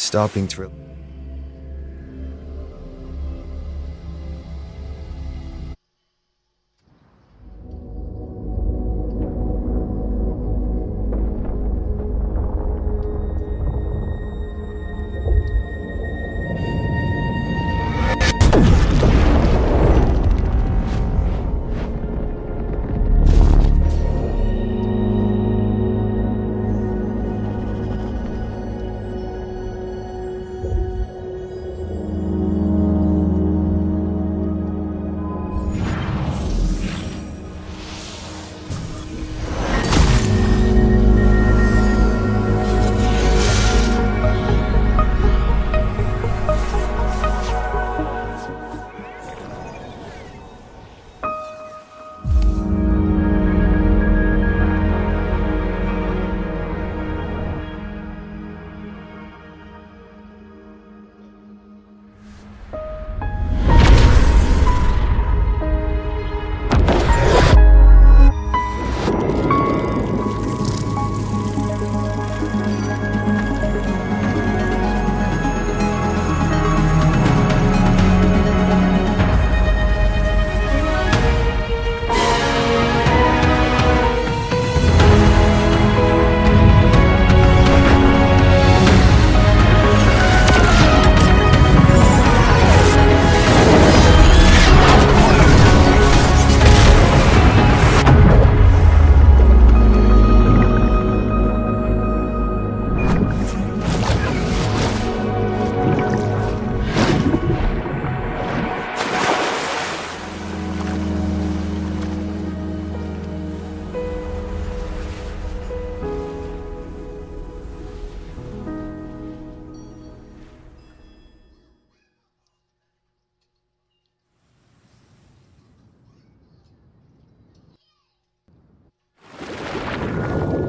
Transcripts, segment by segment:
stopping to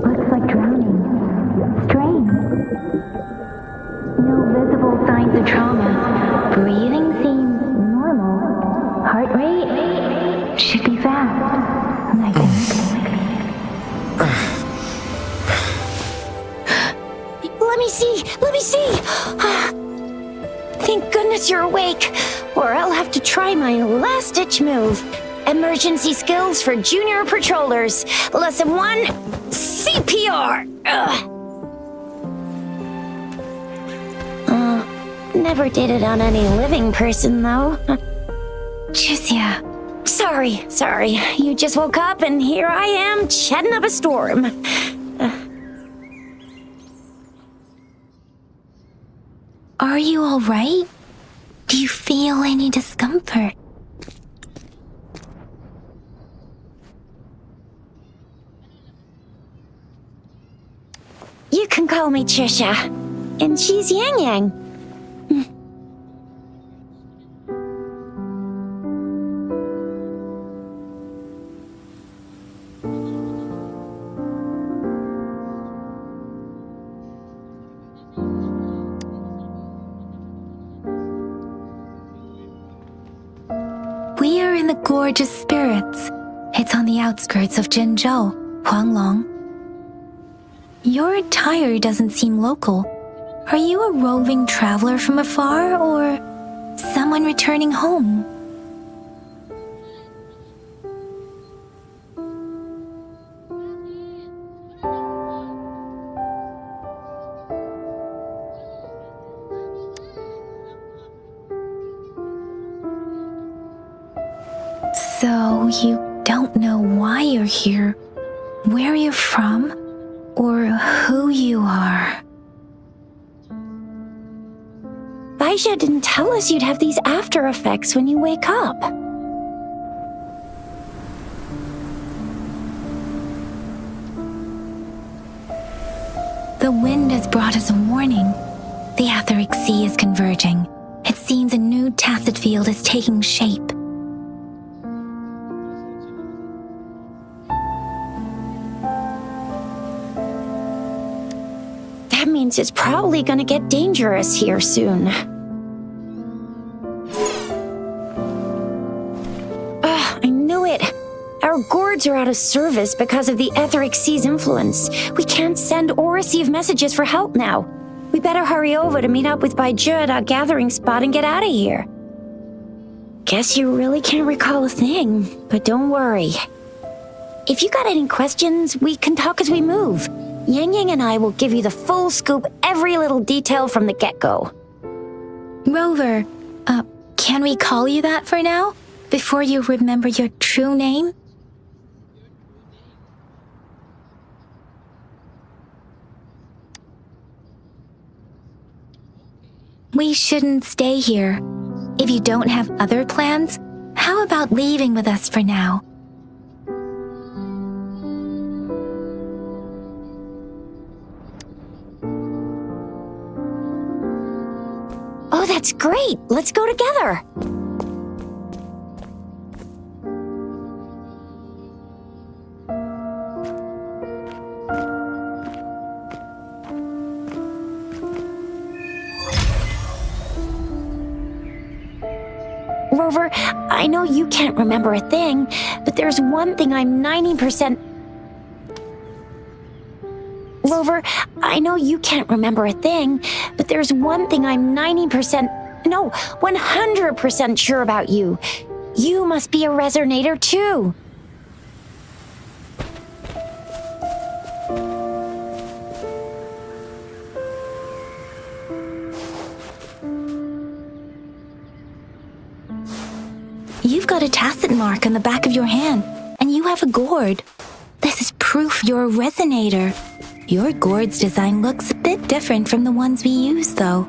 Looks like drowning. Strange. No visible signs of trauma. Breathing seems normal. Heart rate should be fast, I think. Let me see! Let me see! Thank goodness you're awake, or I'll have to try my last-ditch move. Emergency skills for junior patrollers. Lesson 1, CPR. Never did it on any living person, though. Jusia. Sorry. You just woke up, and here I am, chatting up a storm. Are you all right? Do you feel any discomfort? You can call me Trisha, and she's Yang Yang. We are in the Gorge of Spirits. It's on the outskirts of Zhenzhou, Huanglong. Your attire doesn't seem local. Are you a roving traveler from afar, or someone returning home? So you don't know why you're here, where you're from, or who you are. Baisha didn't tell us you'd have these after effects when you wake up. The wind has brought us a warning. The Etheric Sea is converging. It seems a new tacit field is taking shape. That means it's probably gonna get dangerous here soon. I knew it. Our gourds are out of service because of the Etheric Sea's influence. We can't send or receive messages for help now. We better hurry over to meet up with Baiju at our gathering spot and get out of here. Guess you really can't recall a thing, but don't worry. If you got any questions, we can talk as we move. Yang Yang and I will give you the full scoop, every little detail from the get-go. Rover, can we call you that for now? Before you remember your true name? We shouldn't stay here. If you don't have other plans, how about leaving with us for now? Oh, that's great! Let's go together! Rover, I know you can't remember a thing, but there's one thing I'm 90%... Rover, I know you can't remember a thing, but there's one thing I'm 90%... No, 100% sure about you. You must be a resonator too. You've got a tacit mark on the back of your hand, and you have a gourd. This is proof you're a resonator. Your gourd's design looks a bit different from the ones we use, though.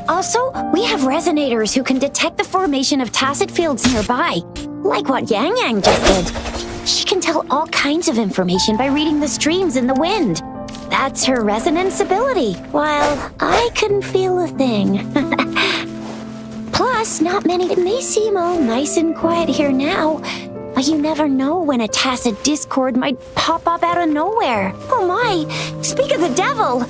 Also, we have resonators who can detect the formation of tacit fields nearby, like what Yang Yang just did. She can tell all kinds of information by reading the streams in the wind. That's her resonance ability, while I couldn't feel a thing. Plus, not many. It may seem all nice and quiet here now, but you never know when a tacit discord might pop up out of nowhere. Oh my, speak of the devil!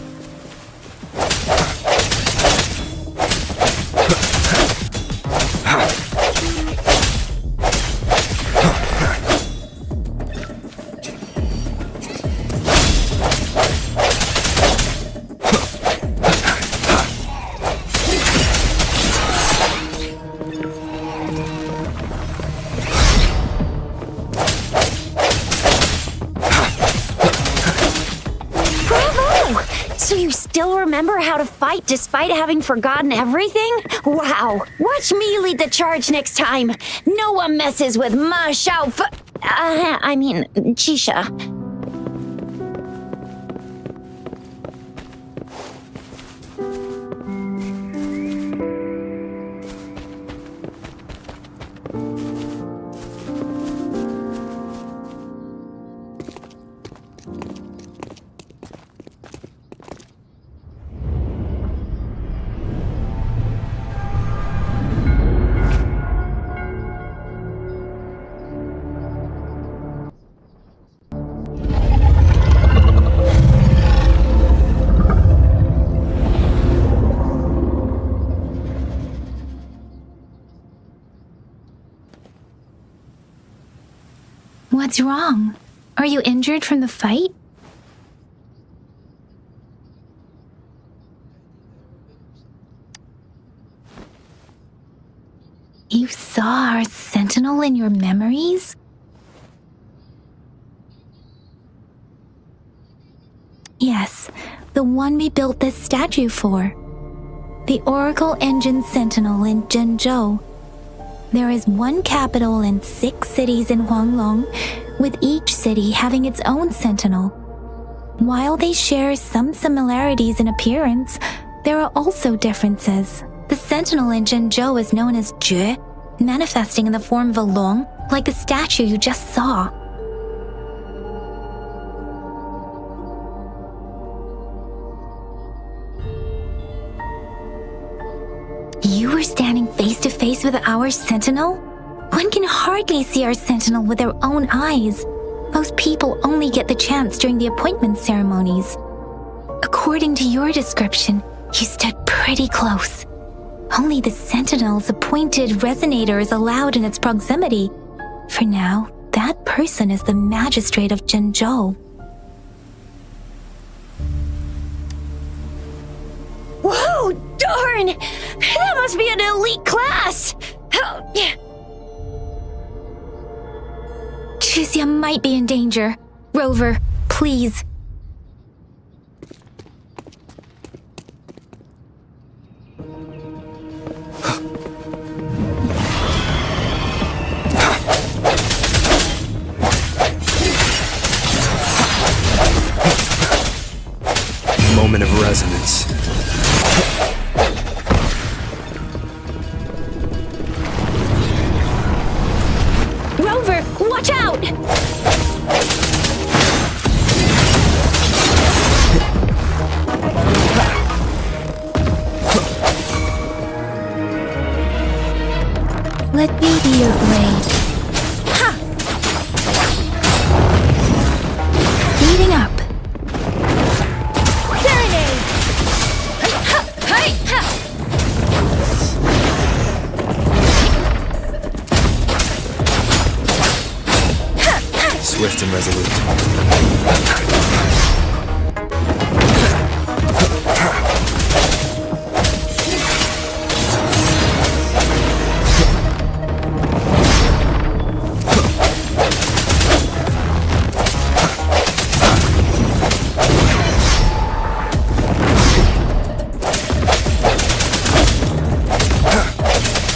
So you still remember how to fight despite having forgotten everything? Wow! Watch me lead the charge next time! No one messes with Ma Xiao Chisha. What's wrong? Are you injured from the fight? You saw our sentinel in your memories? Yes, the one we built this statue for. The Oracle Engine Sentinel in Zhenzhou. There is one capital and 6 cities in Huanglong, with each city having its own sentinel. While they share some similarities in appearance, there are also differences. The sentinel in Zhenzhou is known as Jue, manifesting in the form of a long, like the statue you just saw. You were standing face to face with our sentinel? One can hardly see our sentinel with their own eyes. Most people only get the chance during the appointment ceremonies. According to your description, you stood pretty close. Only the sentinel's appointed resonator is allowed in its proximity. For now, that person is the magistrate of Zhenzhou. Darn! That must be an elite class! Chisia might be in danger. Rover, please. Moment of resonance. Rover, watch out! Let me be your blade. Ha! Speeding up. Serenade! Swift and resolute.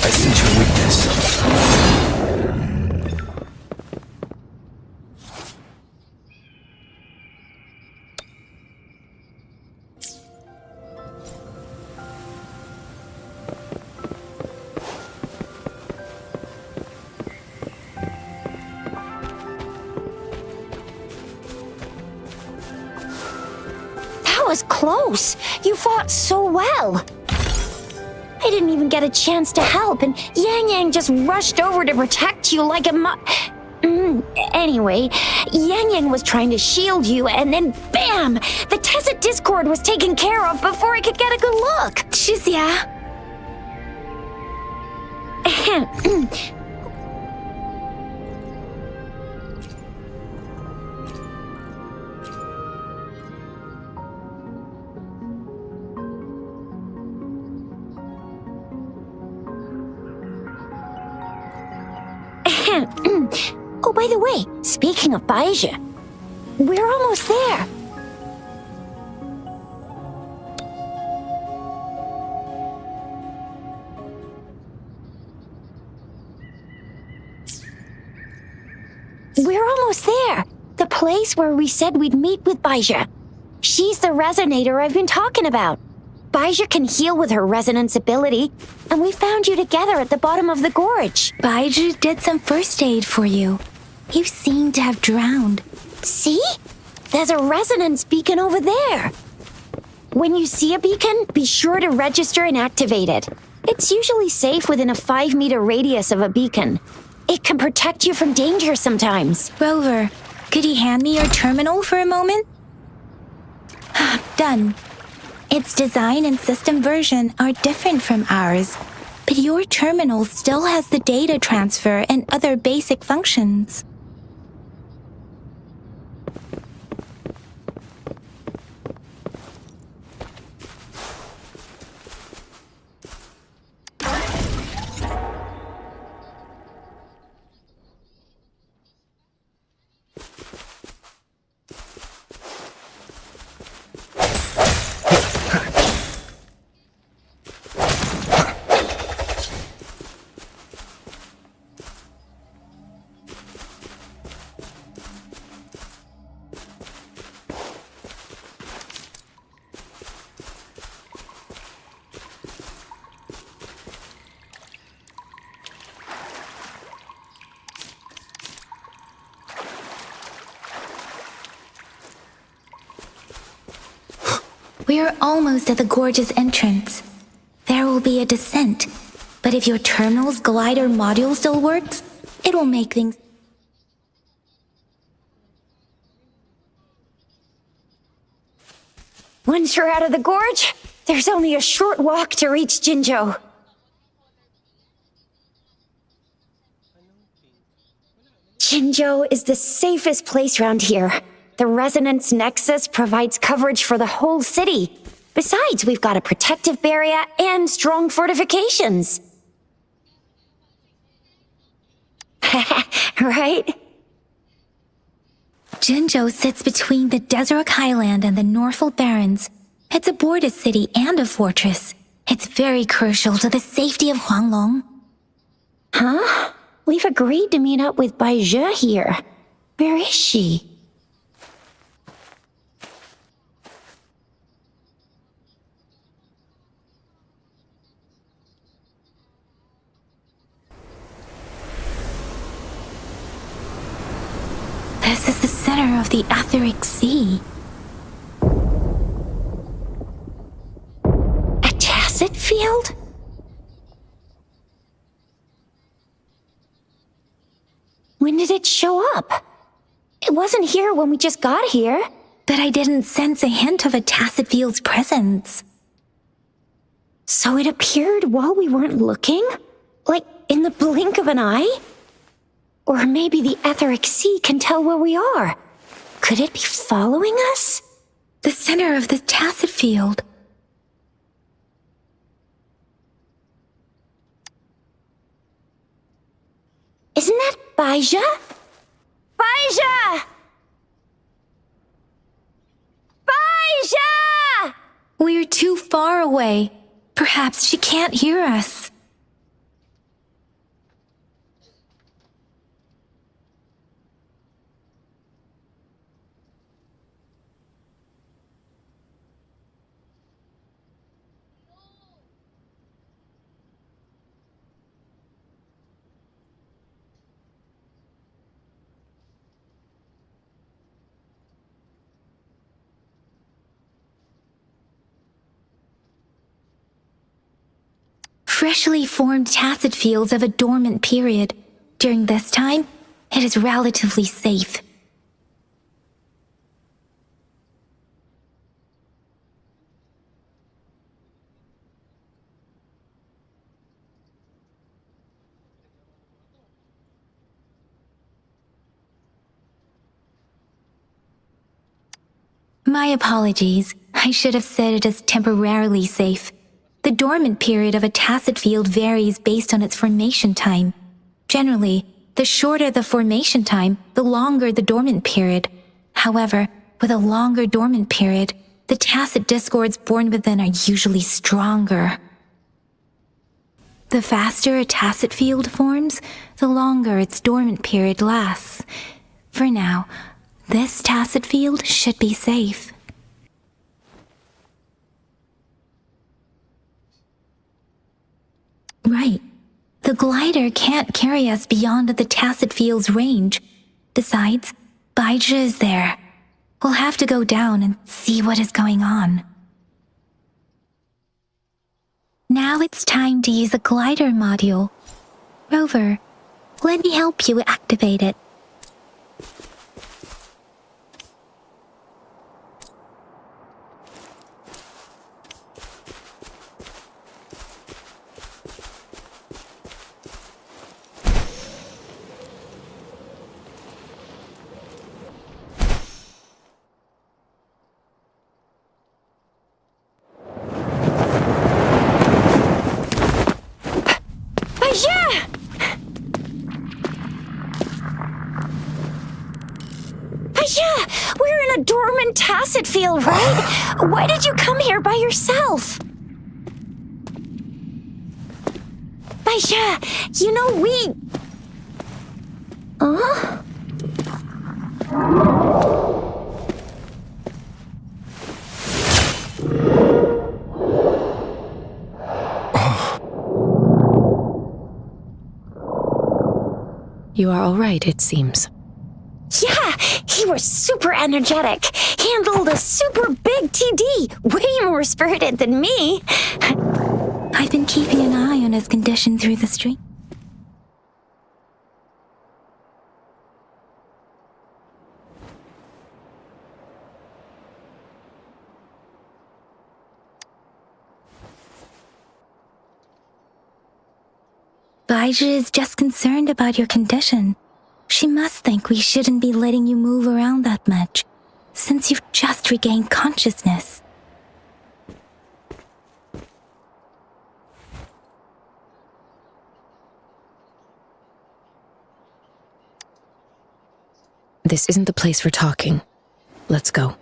I sense your weakness. That was close. You fought so well. I didn't even get a chance to help, and Yang Yang just rushed over to protect you like a Anyway, Yang Yang was trying to shield you, and then BAM! The Tessa Discord was taken care of before I could get a good look. Chisia. Oh, by the way, speaking of Baija, we're almost there. We're almost there. The place where we said we'd meet with Baija. She's the resonator I've been talking about. Baija can heal with her resonance ability, and we found you together at the bottom of the gorge. Baiju did some first aid for you. You seem to have drowned. See? There's a resonance beacon over there. When you see a beacon, be sure to register and activate it. It's usually safe within a 5-meter radius of a beacon. It can protect you from danger sometimes. Rover, could you hand me your terminal for a moment? Done. Its design and system version are different from ours, but your terminal still has the data transfer and other basic functions. We are almost at the gorge's entrance. There will be a descent, but if your terminal's glider module still works, it will make things... Once you're out of the gorge, there's only a short walk to reach Jinzhou. Jinzhou is the safest place around here. The Resonance Nexus provides coverage for the whole city. Besides, we've got a protective barrier and strong fortifications. Right? Jinzhou sits between the Desert Highland and the Northful Barrens. It's a border city and a fortress. It's very crucial to the safety of Huanglong. Huh? We've agreed to meet up with Bai Zhe here. Where is she? This is the center of the Etheric Sea. A tacit field? When did it show up? It wasn't here when we just got here. But I didn't sense a hint of a tacit field's presence. So it appeared while we weren't looking? Like in the blink of an eye? Or maybe the Etheric Sea can tell where we are. Could it be following us? The center of the tacit field. Isn't that Bai Zhe? Bai Zhe! Bai Zhe! We're too far away. Perhaps she can't hear us. Freshly formed tacit fields of a dormant period. During this time, it is relatively safe. My apologies. I should have said it is temporarily safe. The dormant period of a tacit field varies based on its formation time. Generally, the shorter the formation time, the longer the dormant period. However, with a longer dormant period, the tacit discords born within are usually stronger. The faster a tacit field forms, the longer its dormant period lasts. For now, this tacit field should be safe. Right. The glider can't carry us beyond the tacit field's range. Besides, Bai Zhe is there. We'll have to go down and see what is going on. Now it's time to use the glider module. Rover, let me help you activate it. We're in a dormant tacit field, right? Why did you come here by yourself? Bai Zhe, you know we... Huh? You are all right, it seems. Yeah, he was super energetic. Handled a super big TD. Way more spirited than me. I've been keeping an eye on his condition through the stream. Bai Zhe is just concerned about your condition. She must think we shouldn't be letting you move around that much, since you've just regained consciousness. This isn't the place for talking. Let's go.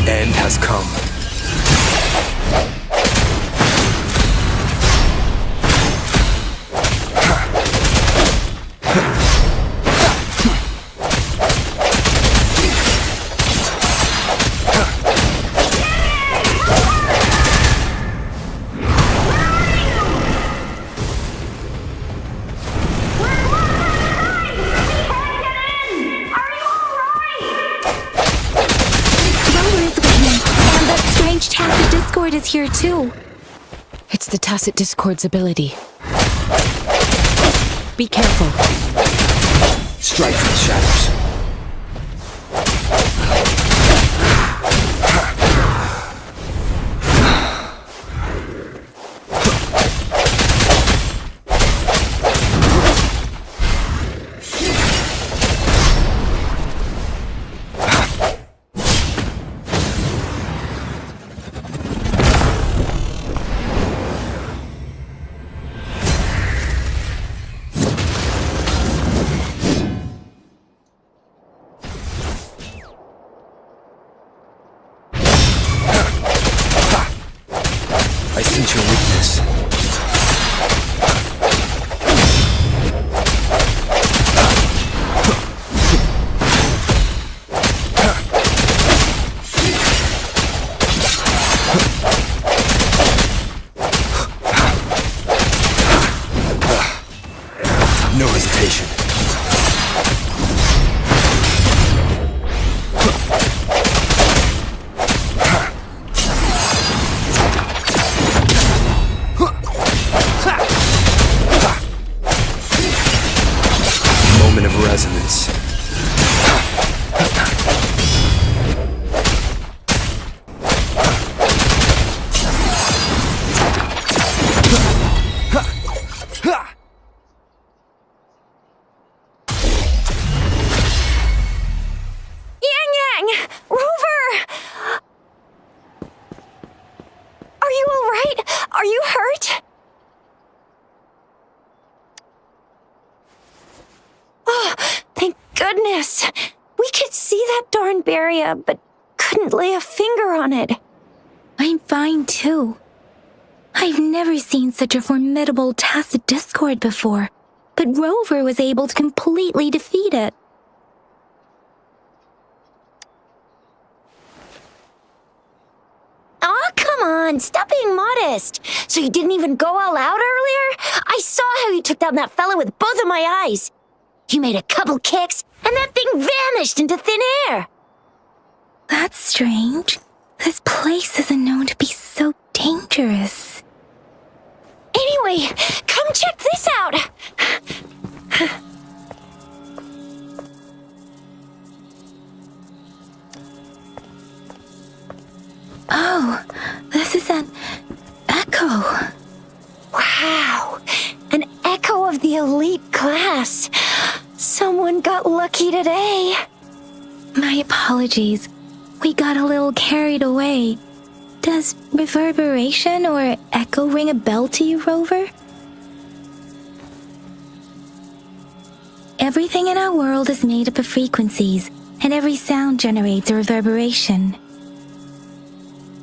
The end has come. Discord is here too. It's the Tacit Discord's ability. Be careful. Strike from the shadows. I sense your weakness. No hesitation. Moment of resonance. Are you all right? Are you hurt? Oh, thank goodness. We could see that darn barrier, but couldn't lay a finger on it. I'm fine too. I've never seen such a formidable Tacit Discord before, but Rover was able to completely defeat it. Aw, come on, stop being modest. So you didn't even go all out earlier? I saw how you took down that fella with both of my eyes. You made a couple kicks, and that thing vanished into thin air. That's strange. This place isn't known to be so dangerous. Anyway, come check this out. Oh, this is an echo. Wow, an echo of the elite class. Someone got lucky today. My apologies. We got a little carried away. Does reverberation or echo ring a bell to you, Rover? Everything in our world is made up of frequencies, and every sound generates a reverberation.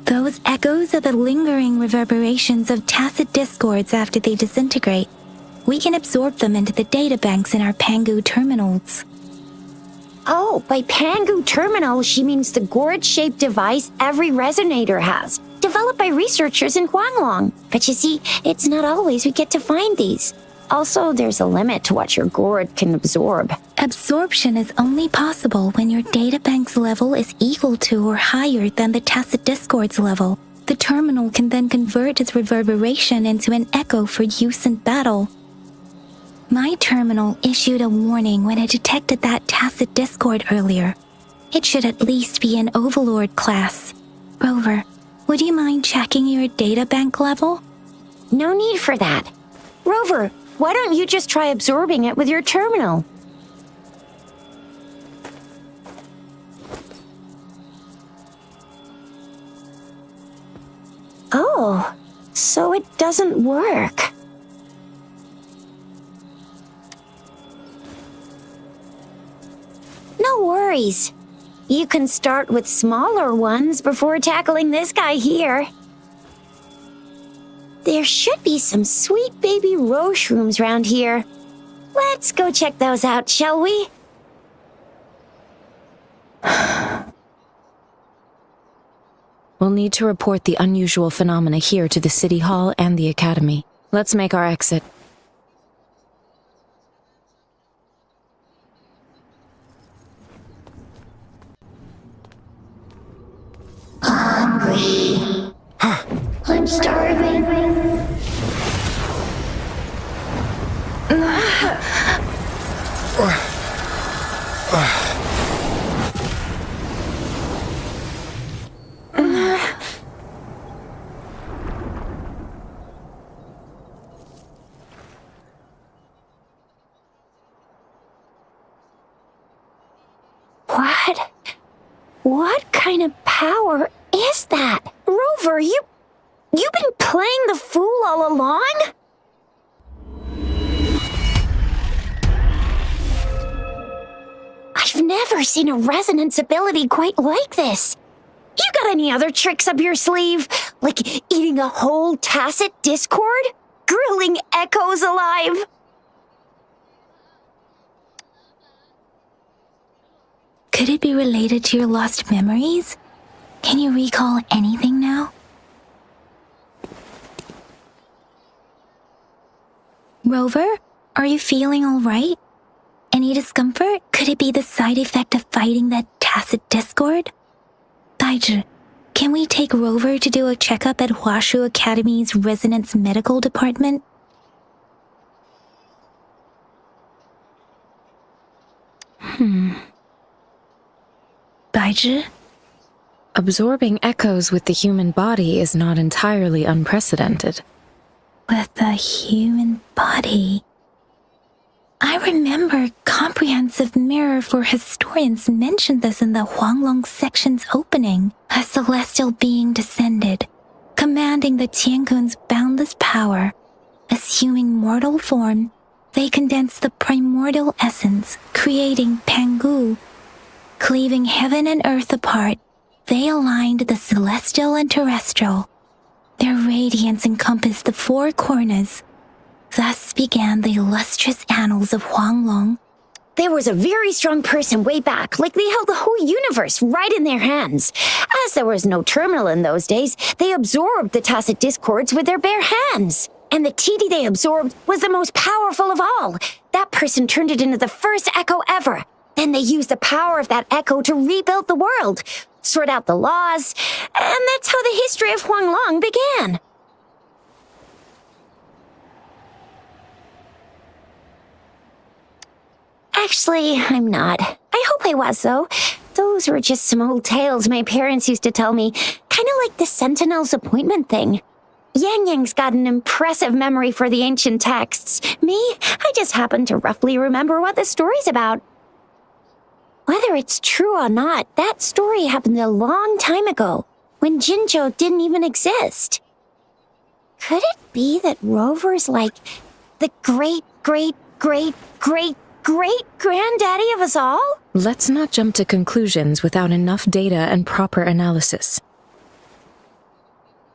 Those echoes are the lingering reverberations of Tacit Discords after they disintegrate. We can absorb them into the databanks in our Pangu terminals. Oh, by Pangu terminal, she means the gourd-shaped device every resonator has. developed by researchers in Huanglong. But you see, it's not always we get to find these. Also, there's a limit to what your gourd can absorb. Absorption is only possible when your databank's level is equal to or higher than the tacit discord's level. The terminal can then convert its reverberation into an echo for use in battle. My terminal issued a warning when it detected that tacit discord earlier. It should at least be an Overlord class. Rover, would you mind checking your databank level? No need for that. Rover, why don't you just try absorbing it with your terminal? Oh, so it doesn't work. No worries. You can start with smaller ones before tackling this guy here. There should be some sweet baby roshrooms around here. Let's go check those out, shall we? We'll need to report the unusual phenomena here to the City Hall and the Academy. Let's make our exit. Hungry. I'm starving. What kind of power is that? Rover, you've been playing the fool all along? I've never seen a resonance ability quite like this. You got any other tricks up your sleeve? Like eating a whole tacit discord? Grilling echoes alive? Could it be related to your lost memories? Can you recall anything now? Rover, are you feeling all right? Any discomfort? Could it be the side effect of fighting that tacit discord? Daiji, can we take Rover to do a checkup at Huashu Academy's Resonance Medical Department? Daiji? Absorbing echoes with the human body is not entirely unprecedented. With the human body. I remember Comprehensive Mirror for Historians mentioned this in the Huanglong section's opening. A celestial being descended, commanding the Tiankun's boundless power. Assuming mortal form, they condensed the primordial essence, creating Pangu. Cleaving heaven and earth apart, they aligned the celestial and terrestrial. Their radiance encompassed the four corners. Thus began the illustrious annals of Huanglong. There was a very strong person way back, like they held the whole universe right in their hands. As there was no terminal in those days, they absorbed the tacit discords with their bare hands. And the TD they absorbed was the most powerful of all. That person turned it into the first echo ever. Then they used the power of that echo to rebuild the world, sort out the laws, and that's how the history of Huanglong began. Actually, I'm not. I hope I was, though. Those were just some old tales my parents used to tell me, kind of like the Sentinel's appointment thing. Yang Yang's got an impressive memory for the ancient texts. Me, I just happen to roughly remember what the story's about. Whether it's true or not, that story happened a long time ago, when Jinzhou didn't even exist. Could it be that Rover's like the great-great-great-great-great-granddaddy of us all? Let's not jump to conclusions without enough data and proper analysis.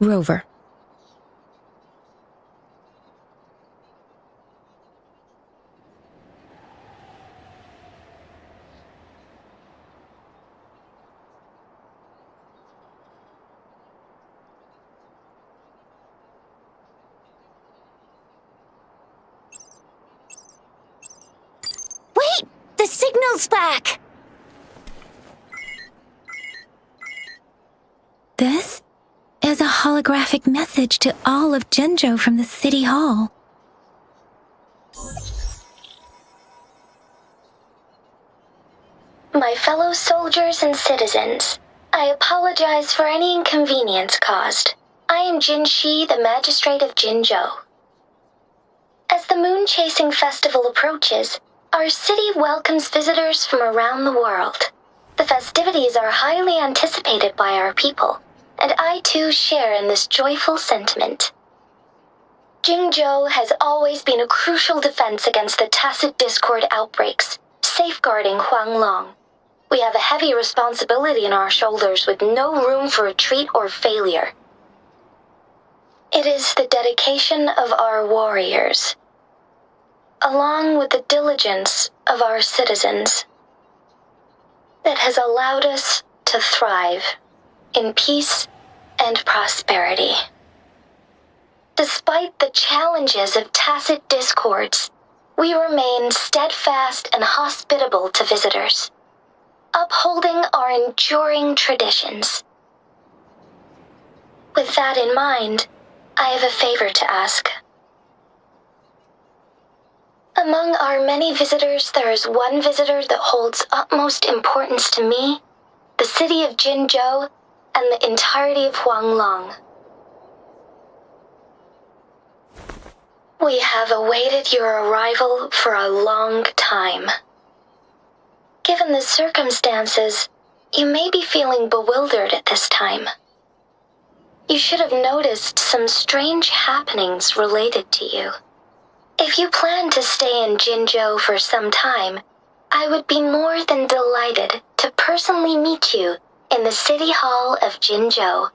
Rover. the signal's back! This is a holographic message to all of Jinzhou from the City Hall. My fellow soldiers and citizens, I apologize for any inconvenience caused. I am Jin Shi, the Magistrate of Jinzhou. As the Moon-Chasing Festival approaches, our city welcomes visitors from around the world. The festivities are highly anticipated by our people, and I too share in this joyful sentiment. Jinzhou has always been a crucial defense against the tacit discord outbreaks, safeguarding Huanglong. We have a heavy responsibility on our shoulders with no room for retreat or failure. It is the dedication of our warriors, along with the diligence of our citizens, that has allowed us to thrive in peace and prosperity. Despite the challenges of tacit discords, we remain steadfast and hospitable to visitors, upholding our enduring traditions. With that in mind, I have a favor to ask. Among our many visitors, there is one visitor that holds utmost importance to me, the city of Jinzhou, and the entirety of Huanglong. We have awaited your arrival for a long time. Given the circumstances, you may be feeling bewildered at this time. You should have noticed some strange happenings related to you. If you plan to stay in Jinzhou for some time, I would be more than delighted to personally meet you in the City Hall of Jinzhou.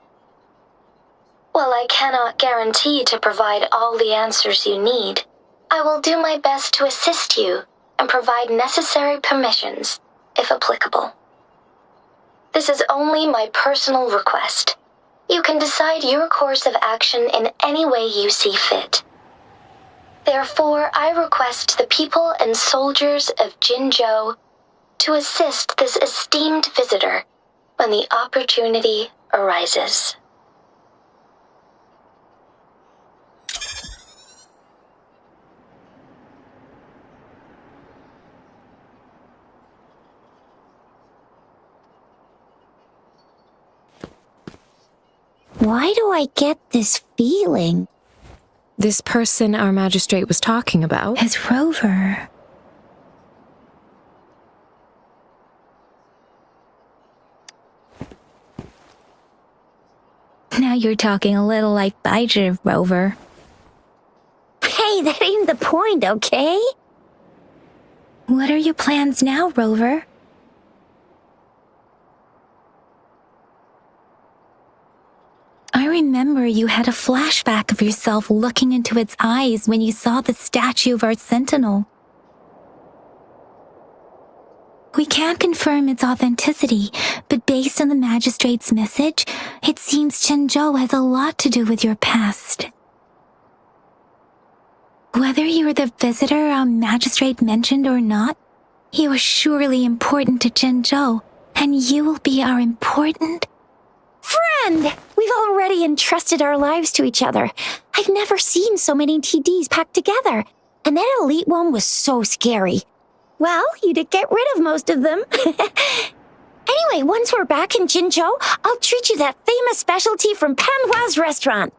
While I cannot guarantee to provide all the answers you need, I will do my best to assist you and provide necessary permissions, if applicable. This is only my personal request. You can decide your course of action in any way you see fit. Therefore, I request the people and soldiers of Jinzhou to assist this esteemed visitor when the opportunity arises. Why do I get this feeling? This person our magistrate was talking about Is Rover. Now you're talking a little like Baizhi, Rover. Hey, that ain't the point, okay? What are your plans now, Rover? I remember you had a flashback of yourself looking into its eyes when you saw the statue of our sentinel. We can't confirm its authenticity, but based on the magistrate's message, it seems Jinzhou has a lot to do with your past. Whether you were the visitor our magistrate mentioned or not, you are surely important to Jinzhou, and you will be our important Friend! We've already entrusted our lives to each other. I've never seen so many TDs packed together. And that elite one was so scary. Well, you did get rid of most of them. Anyway, once we're back in Jinzhou, I'll treat you that famous specialty from Panhua's restaurant.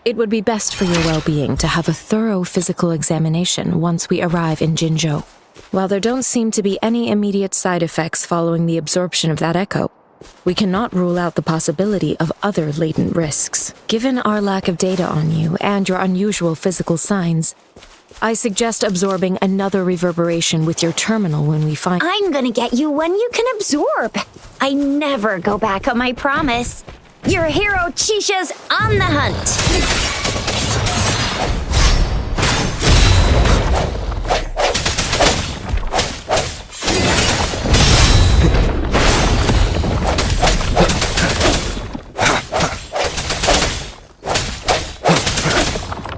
It would be best for your well-being to have a thorough physical examination once we arrive in Jinzhou. While there don't seem to be any immediate side effects following the absorption of that echo, we cannot rule out the possibility of other latent risks. Given our lack of data on you and your unusual physical signs, I suggest absorbing another reverberation with your terminal when we find— I'm gonna get you one you can absorb. I never go back on my promise. Your hero Chisha's on the hunt.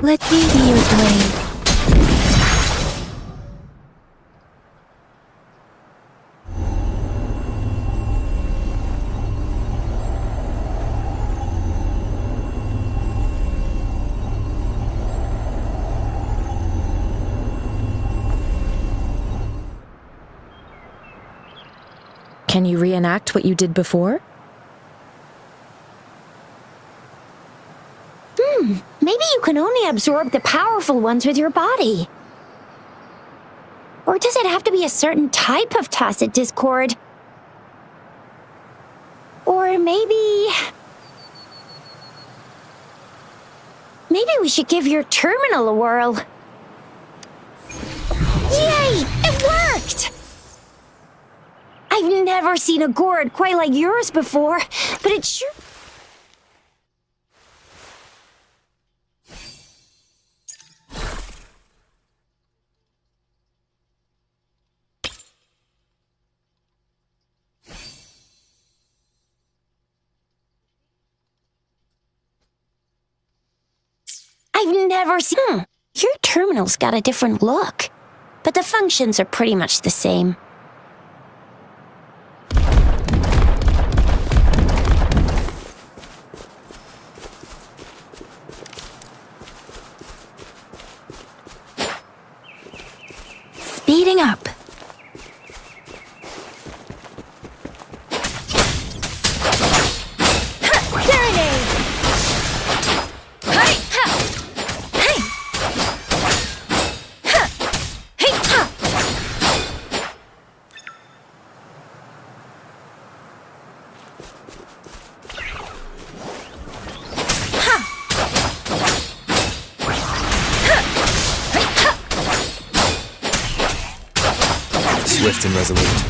Let me be your blade. Can you reenact what you did before? Maybe you can only absorb the powerful ones with your body. Or does it have to be a certain type of tacit discord? Or maybe we should give your terminal a whirl. Yay! It worked! I've never seen a gourd quite like yours before, but it sure... I've never seen... Your terminal's got a different look, but the functions are pretty much the same. Speeding up. Swift and resolute.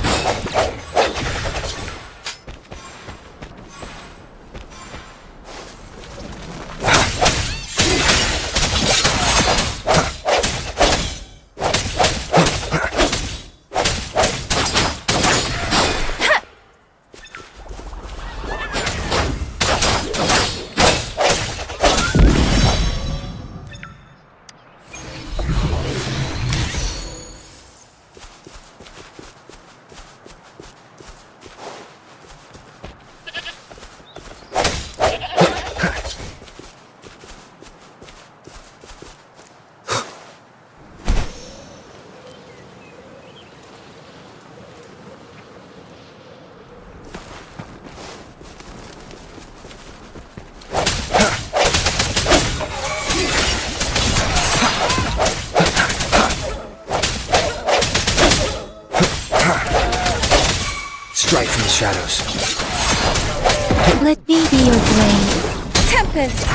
Strike from the shadows. Let me be your blade. Tempest!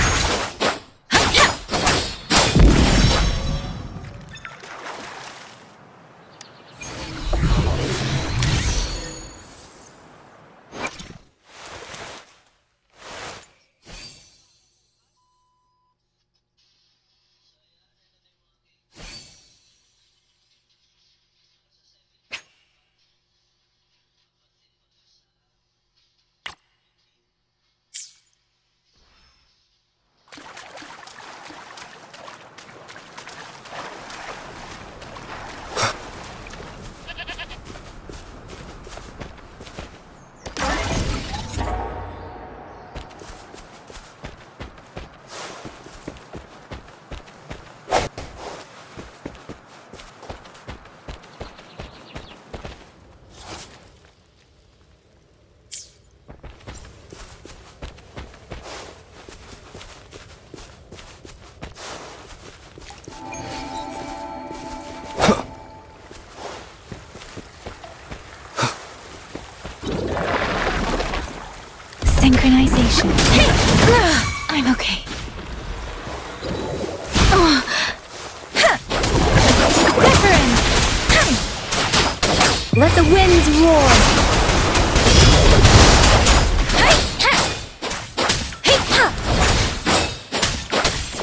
Synchronization. I'm okay. Difference. Let the winds roar.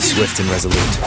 Swift and resolute.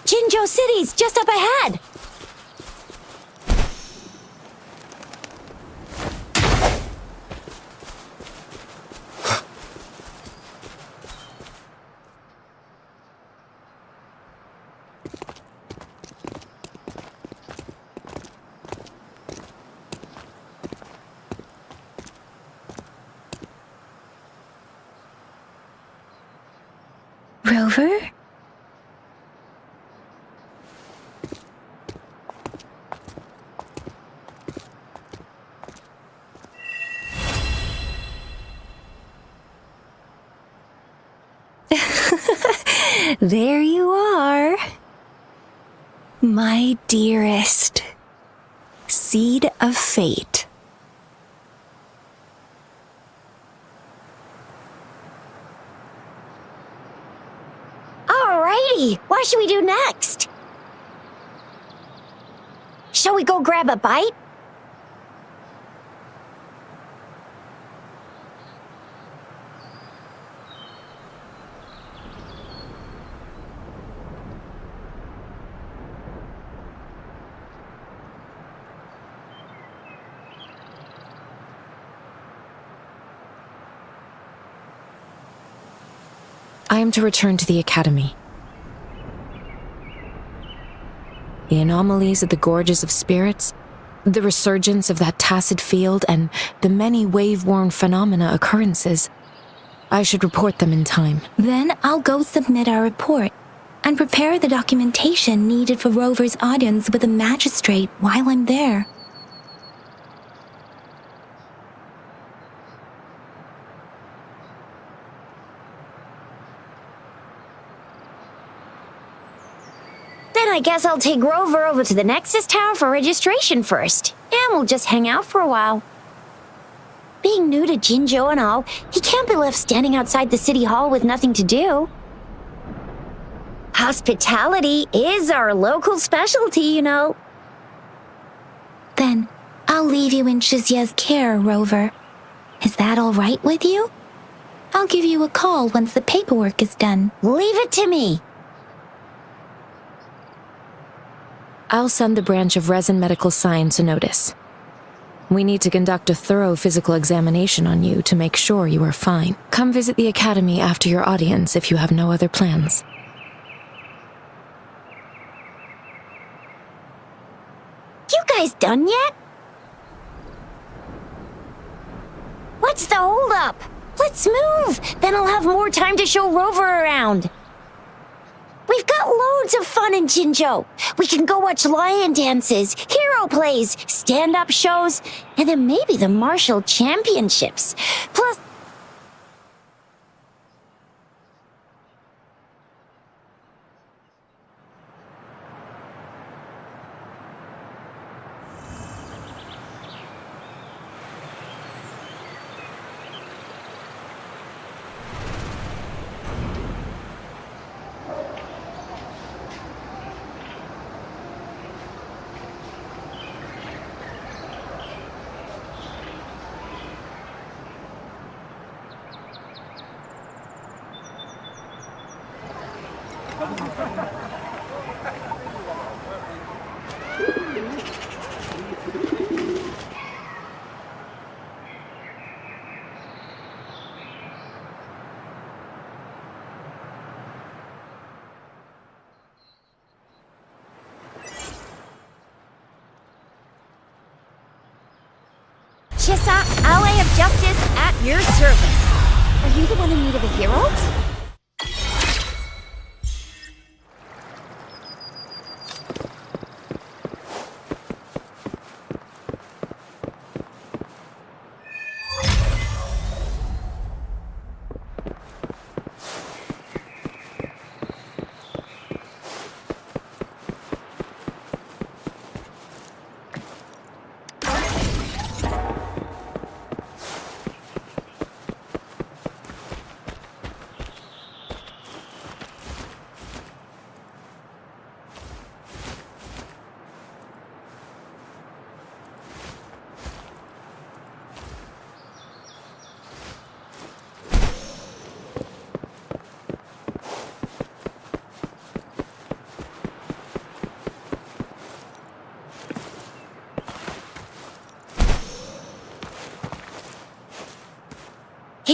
Jinzhou City's just up ahead! Rover? There you are. My dearest. Seed of fate. Alrighty, what should we do next? Shall we go grab a bite? I am to return to the academy. The anomalies of the gorges of spirits, the resurgence of that tacit field, and the many wave-worn phenomena occurrences. I should report them in time. Then I'll go submit our report and prepare the documentation needed for Rover's audience with the magistrate while I'm there. Then I guess I'll take Rover over to the Nexus Tower for registration first, and we'll just hang out for a while. Being new to Jinzhou and all, he can't be left standing outside the city hall with nothing to do. Hospitality is our local specialty, you know. Then I'll leave you in Shizia's care, Rover. Is that all right with you? I'll give you a call once the paperwork is done. Leave it to me. I'll send the branch of Resin Medical Science a notice. We need to conduct a thorough physical examination on you to make sure you are fine. Come visit the academy after your audience if you have no other plans. You guys done yet? What's the holdup? Let's move! Then I'll have more time to show Rover around. We've got loads of fun in Jinzhou. We can go watch lion dances, hero plays, stand-up shows, and then maybe the martial championships. Plus... Chisa, ally of justice at your service. Are you the one in need of a hero?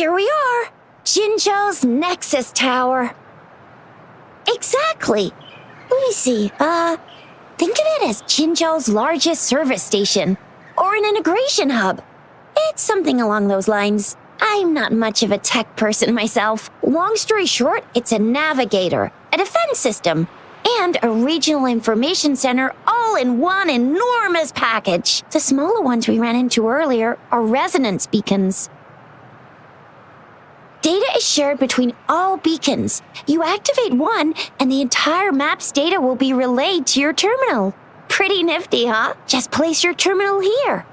Here we are! Jinzhou's Nexus Tower. Exactly. Let me see, think of it as Jinzhou's largest service station, or an integration hub. It's something along those lines. I'm not much of a tech person myself. Long story short, it's a navigator, a defense system, and a regional information center all in one enormous package. The smaller ones we ran into earlier are resonance beacons. Data is shared between all beacons. You activate one, and the entire map's data will be relayed to your terminal. Pretty nifty, huh? Just place your terminal here.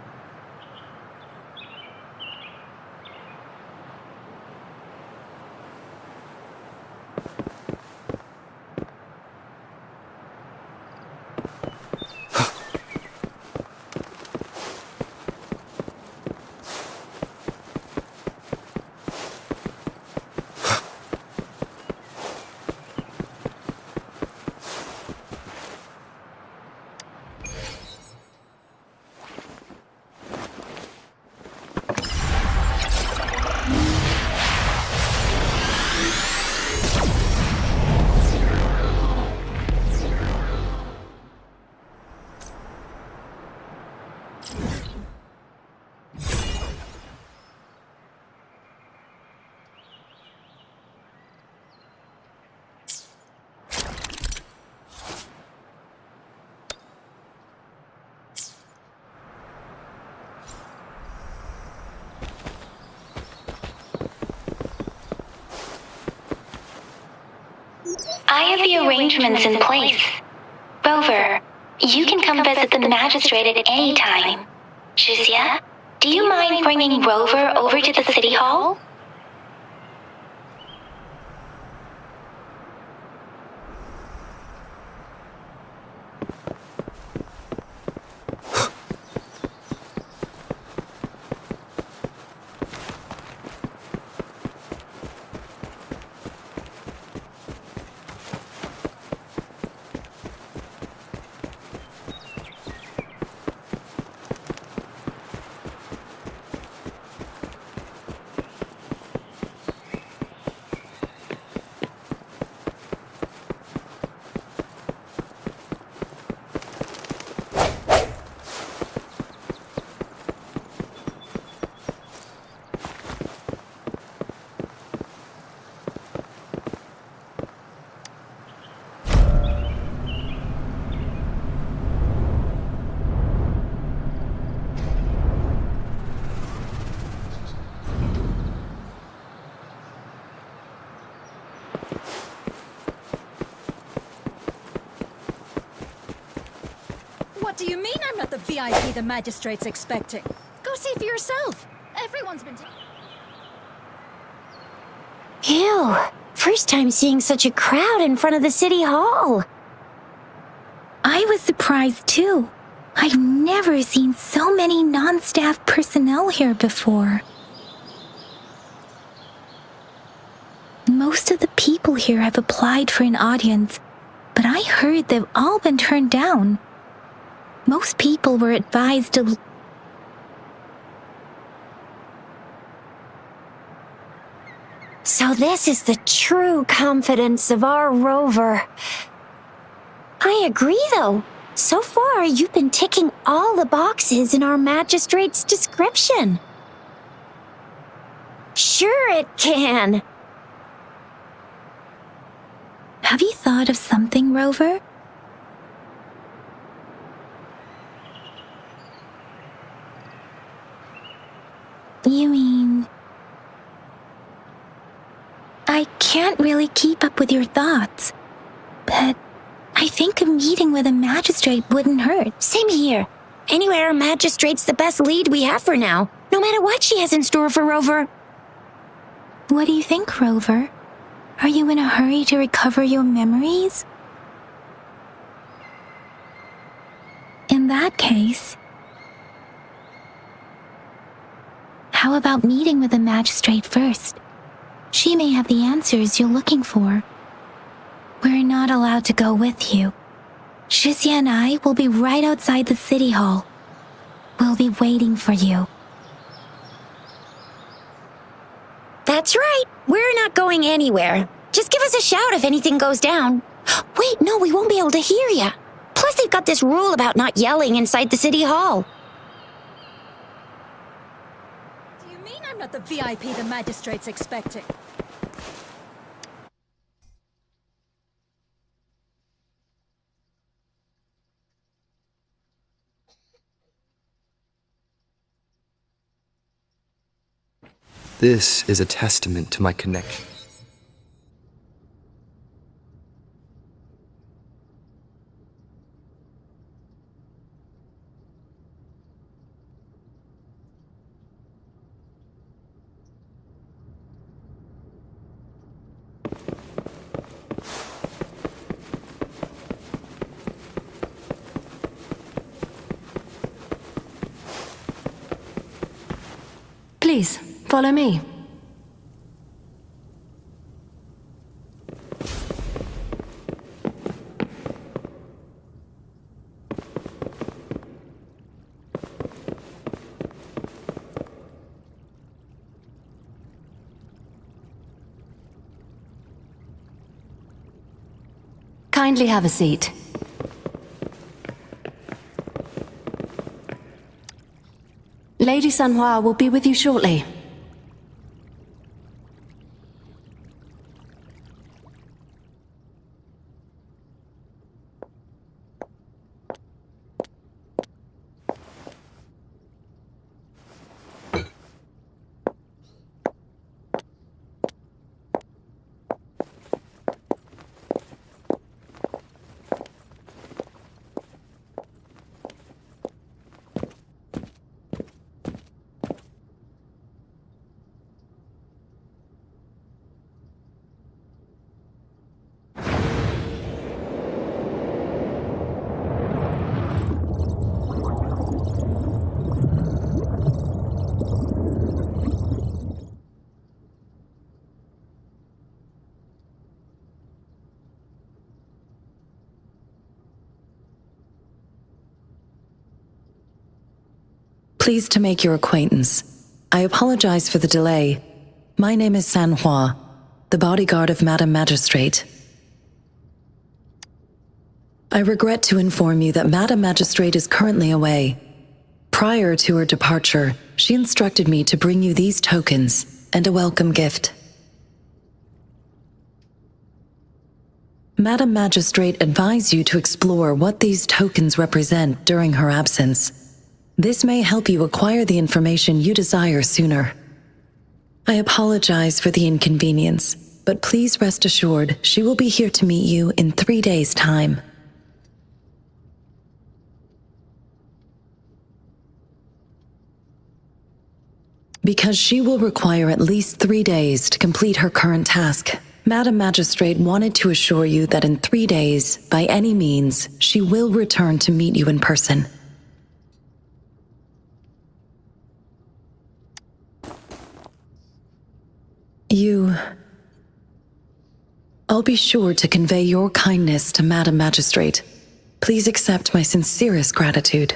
I have the arrangements in place. Rover, you can come visit the magistrate at any time. Shizia, do you mind bringing Rover over to the city hall? What do you mean I'm not the VIP the magistrate's expecting? Go see for yourself. Everyone's been Ew, first time seeing such a crowd in front of the city hall. I was surprised too. I've never seen so many non-staff personnel here before. Most of the people here have applied for an audience, but I heard they've all been turned down. Most people were advised to... So this is the true confidence of our Rover. I agree, though. So far, you've been ticking all the boxes in our magistrate's description. Sure it can. Have you thought of something, Rover? You mean... I can't really keep up with your thoughts, but I think a meeting with a magistrate wouldn't hurt. Same here. Anyway, our magistrate's the best lead we have for now, no matter what she has in store for Rover. What do you think, Rover? Are you in a hurry to recover your memories? In that case, how about meeting with the magistrate first? She may have the answers you're looking for. We're not allowed to go with you. Shizia and I will be right outside the city hall. We'll be waiting for you. That's right. We're not going anywhere. Just give us a shout if anything goes down. Wait, no, we won't be able to hear ya. Plus, they've got this rule about not yelling inside the city hall. Do you mean I'm not the VIP the magistrate's expecting? This is a testament to my connection. Please, follow me. Kindly have a seat. Lady Sanhua will be with you shortly. Pleased to make your acquaintance. I apologize for the delay. My name is Sanhua, the bodyguard of Madam Magistrate. I regret to inform you that Madam Magistrate is currently away. Prior to her departure, she instructed me to bring you these tokens and a welcome gift. Madam Magistrate advised you to explore what these tokens represent during her absence. This may help you acquire the information you desire sooner. I apologize for the inconvenience, but please rest assured she will be here to meet you in 3 days' time. Because she will require at least 3 days to complete her current task, Madam Magistrate wanted to assure you that in 3 days, by any means, she will return to meet you in person. I'll be sure to convey your kindness to Madam Magistrate. Please accept my sincerest gratitude.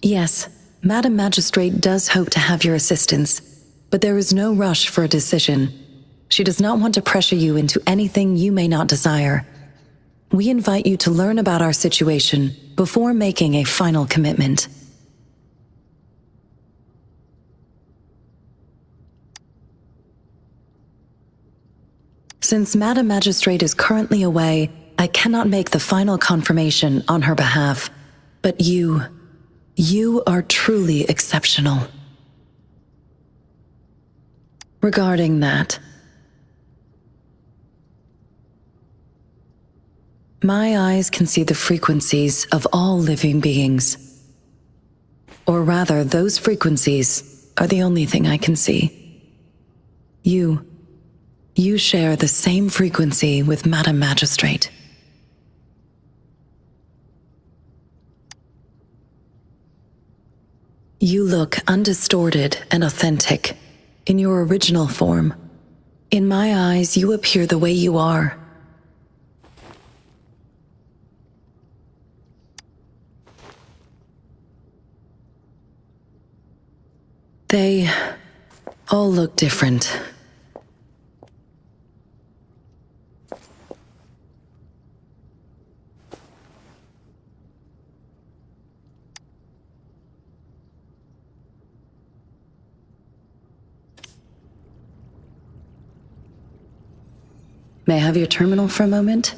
Yes, Madam Magistrate does hope to have your assistance, but there is no rush for a decision. She does not want to pressure you into anything you may not desire. We invite you to learn about our situation before making a final commitment. Since Madam Magistrate is currently away, I cannot make the final confirmation on her behalf. But you are truly exceptional. Regarding that, my eyes can see the frequencies of all living beings. Or rather, those frequencies are the only thing I can see. You share the same frequency with Madam Magistrate. You look undistorted and authentic, in your original form. In my eyes, you appear the way you are. They all look different. May I have your terminal for a moment?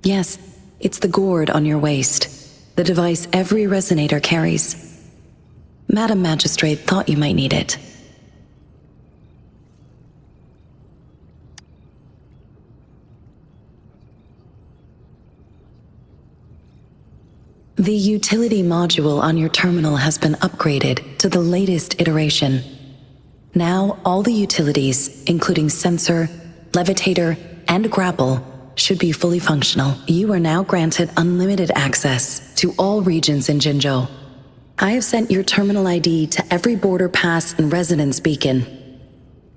Yes, it's the gourd on your waist, the device every resonator carries. Madam Magistrate thought you might need it. The utility module on your terminal has been upgraded to the latest iteration. Now, all the utilities, including sensor, levitator, and grapple, should be fully functional. You are now granted unlimited access to all regions in Jinzhou. I have sent your terminal ID to every border pass and residence beacon.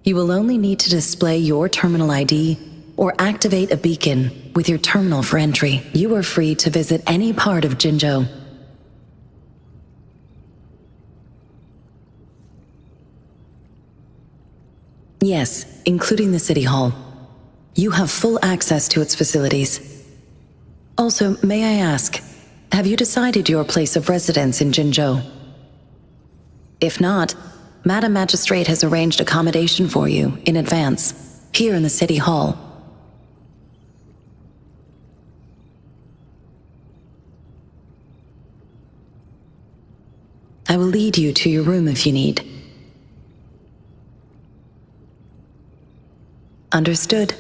You will only need to display your terminal ID or activate a beacon with your terminal for entry. You are free to visit any part of Jinzhou. Yes, including the City Hall. You have full access to its facilities. Also, may I ask, have you decided your place of residence in Jinzhou? If not, Madam Magistrate has arranged accommodation for you in advance, here in the City Hall. I will lead you to your room if you need. Understood.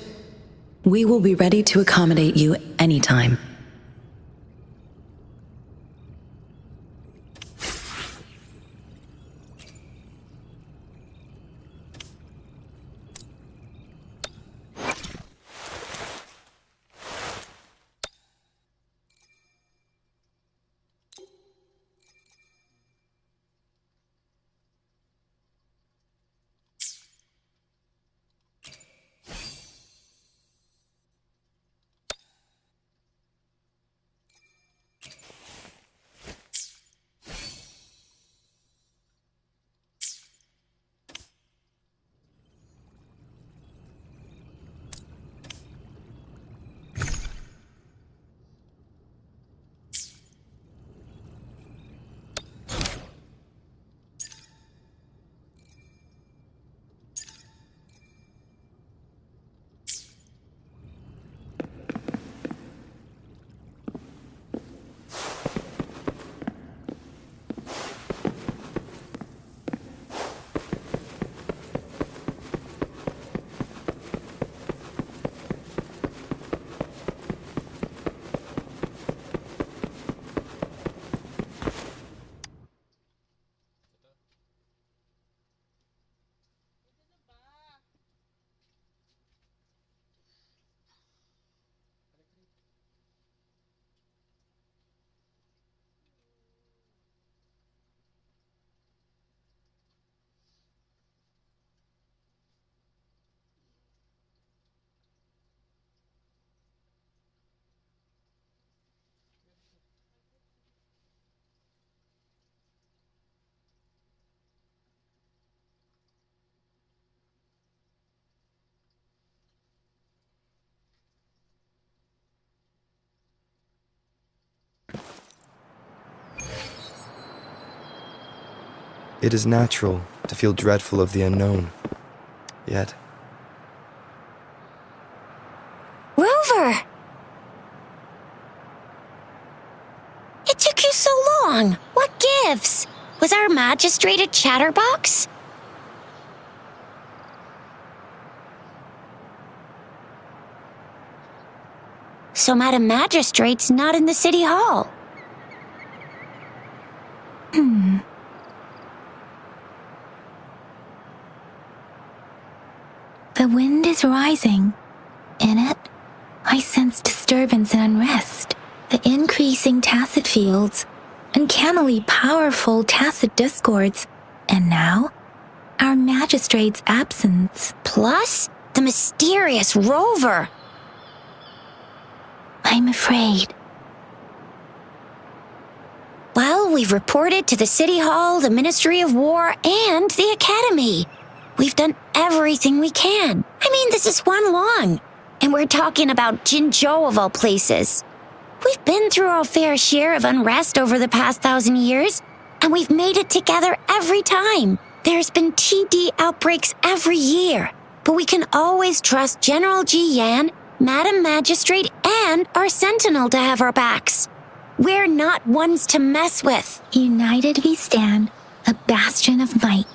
We will be ready to accommodate you anytime. It is natural to feel dreadful of the unknown. Yet, Rover! It took you so long. What gives? Was our magistrate a chatterbox? So Madam Magistrate's not in the City Hall. The wind is rising. In it, I sense disturbance and unrest. The increasing tacit fields, uncannily powerful tacit discords, and now, our magistrate's absence. Plus, the mysterious Rover. I'm afraid. Well, school, we've reported to the City Hall, the Ministry of War, and the Academy. We've done everything we can. I mean, this is Huan Long. And we're talking about Jinzhou of all places. We've been through our fair share of unrest over the past 1,000 years, and we've made it together every time. There's been TD outbreaks every year, but we can always trust General Ji Yan, Madam Magistrate, and our Sentinel to have our backs. We're not ones to mess with. United we stand, a bastion of might.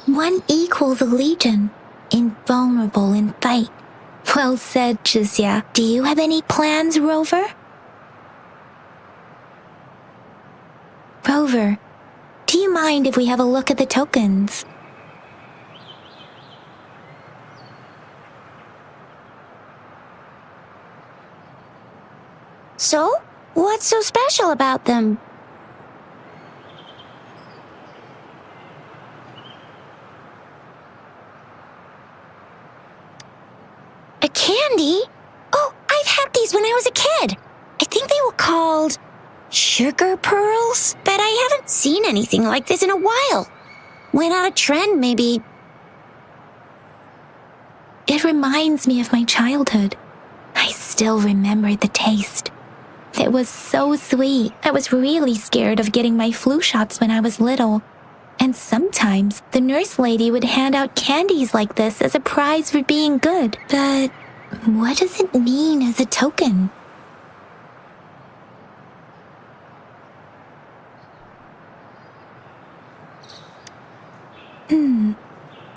One equals a legion, invulnerable in fight. Well said, Chixia. Do you have any plans, Rover? Rover, do you mind if we have a look at the tokens? So, what's so special about them? A candy? Oh, I've had these when I was a kid. I think they were called sugar pearls, but I haven't seen anything like this in a while. Went out of trend, maybe. It reminds me of my childhood. I still remember the taste. It was so sweet. I was really scared of getting my flu shots when I was little. And sometimes the nurse lady would hand out candies like this as a prize for being good. But what does it mean as a token?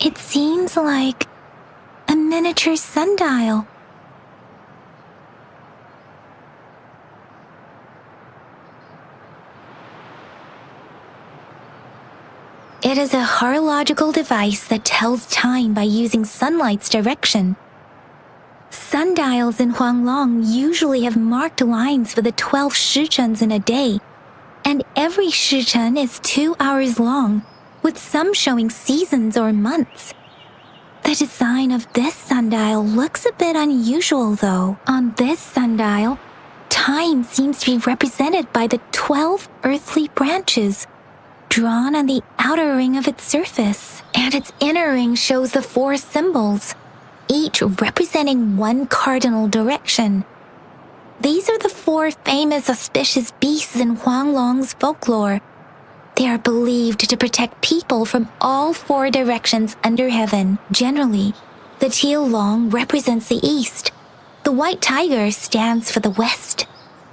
It seems like a miniature sundial. It is a horological device that tells time by using sunlight's direction. Sundials in Huanglong usually have marked lines for the 12 shichens in a day, and every shichen is 2 hours long, with some showing seasons or months. The design of this sundial looks a bit unusual, though. On this sundial, time seems to be represented by the 12 earthly branches, drawn on the outer ring of its surface, and its inner ring shows the 4 symbols, each representing one cardinal direction. These are the 4 famous auspicious beasts in Huanglong's folklore. They are believed to protect people from all 4 directions under heaven. Generally, the teal long represents the east, the white tiger stands for the west,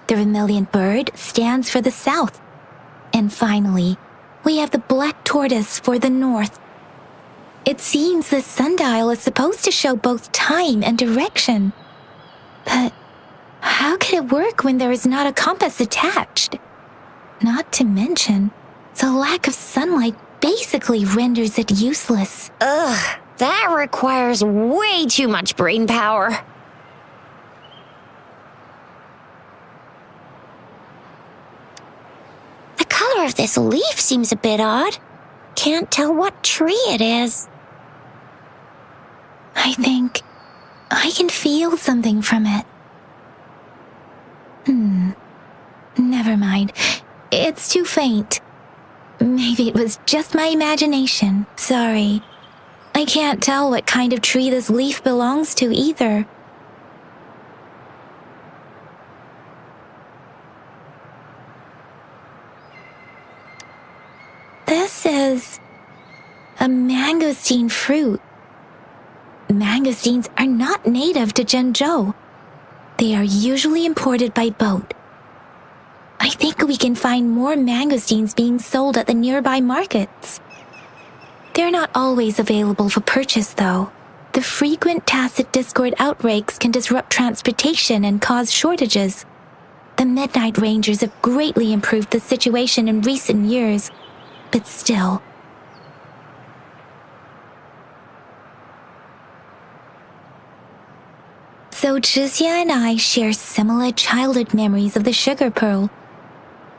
the vermilion bird stands for the south, and finally, we have the black tortoise for the north. It seems the sundial is supposed to show both time and direction. But how could it work when there is not a compass attached? Not to mention, the lack of sunlight basically renders it useless. Ugh, that requires way too much brain power. The color of this leaf seems a bit odd. Can't tell what tree it is. I think I can feel something from it. Never mind. It's too faint. Maybe it was just my imagination. Sorry. I can't tell what kind of tree this leaf belongs to either. This is a mangosteen fruit. Mangosteens are not native to Zhengzhou. They are usually imported by boat. I think we can find more mangosteens being sold at the nearby markets. They're not always available for purchase, though. The frequent tacit discord outbreaks can disrupt transportation and cause shortages. The Midnight Rangers have greatly improved the situation in recent years, but still. So Chixia and I share similar childhood memories of the sugar pearl.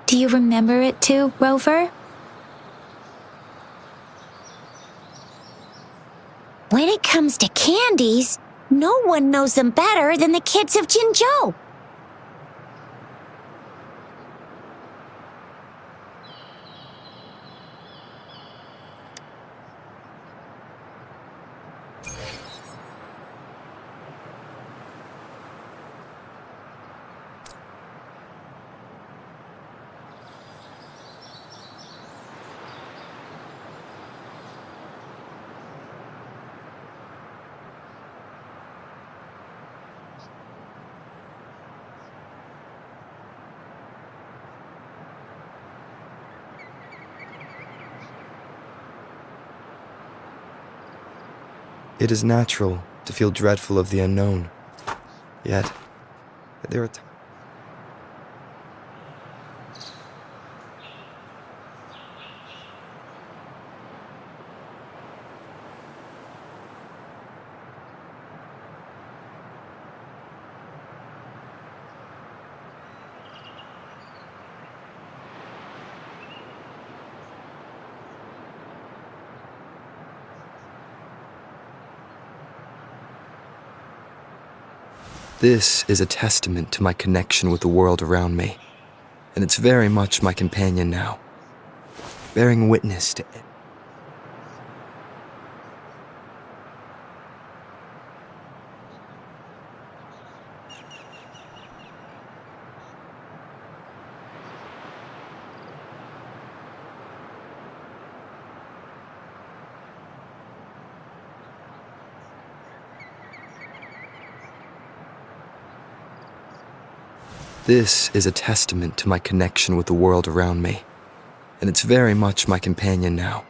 Do you remember it too, Rover? When it comes to candies, no one knows them better than the kids of Jinzhou. It is natural to feel dreadful of the unknown. Yet, there are This is a testament to my connection with the world around me, and it's very much my companion now, bearing witness to it. This is a testament to my connection with the world around me, and it's very much my companion now,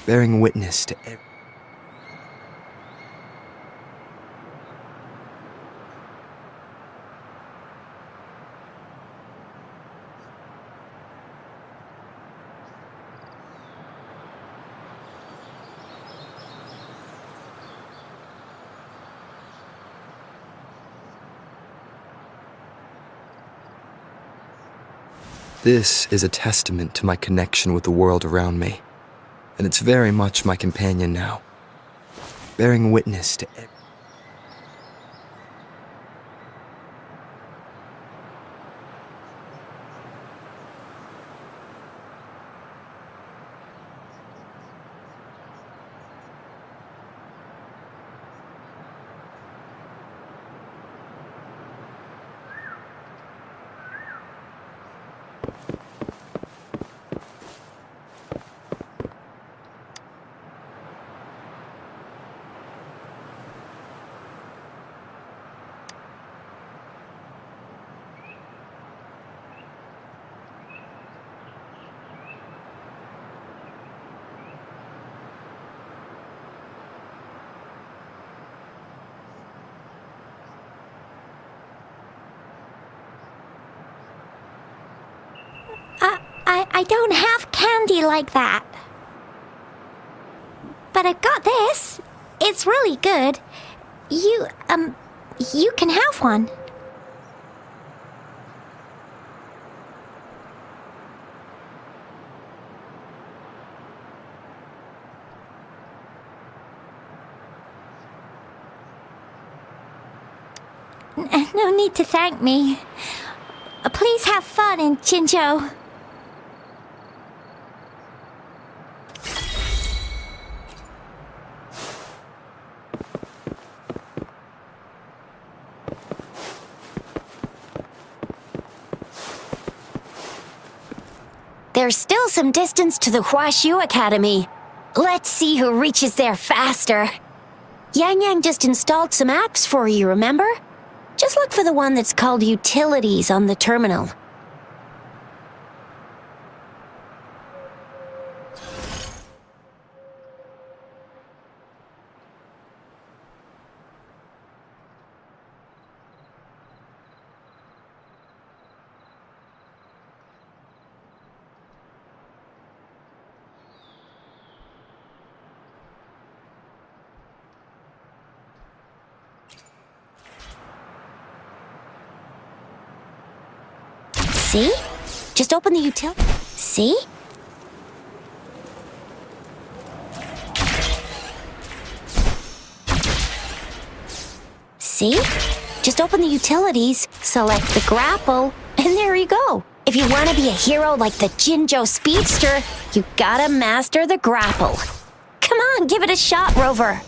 bearing witness to it. This is a testament to my connection with the world around me, and it's very much my companion now, bearing witness to it. I don't have candy like that. But I've got this. It's really good. You can have one. No need to thank me. Please have fun in Jinzhou. There's still some distance to the Huaxiu Academy. Let's see who reaches there faster. Yang Yang just installed some apps for you, remember? Just look for the one that's called Utilities on the terminal. See? Just open the utility. See? See? Just open the utilities, select the grapple, and there you go. If you want to be a hero like the Jinzhou Speedster, you gotta master the grapple. Come on, give it a shot, Rover.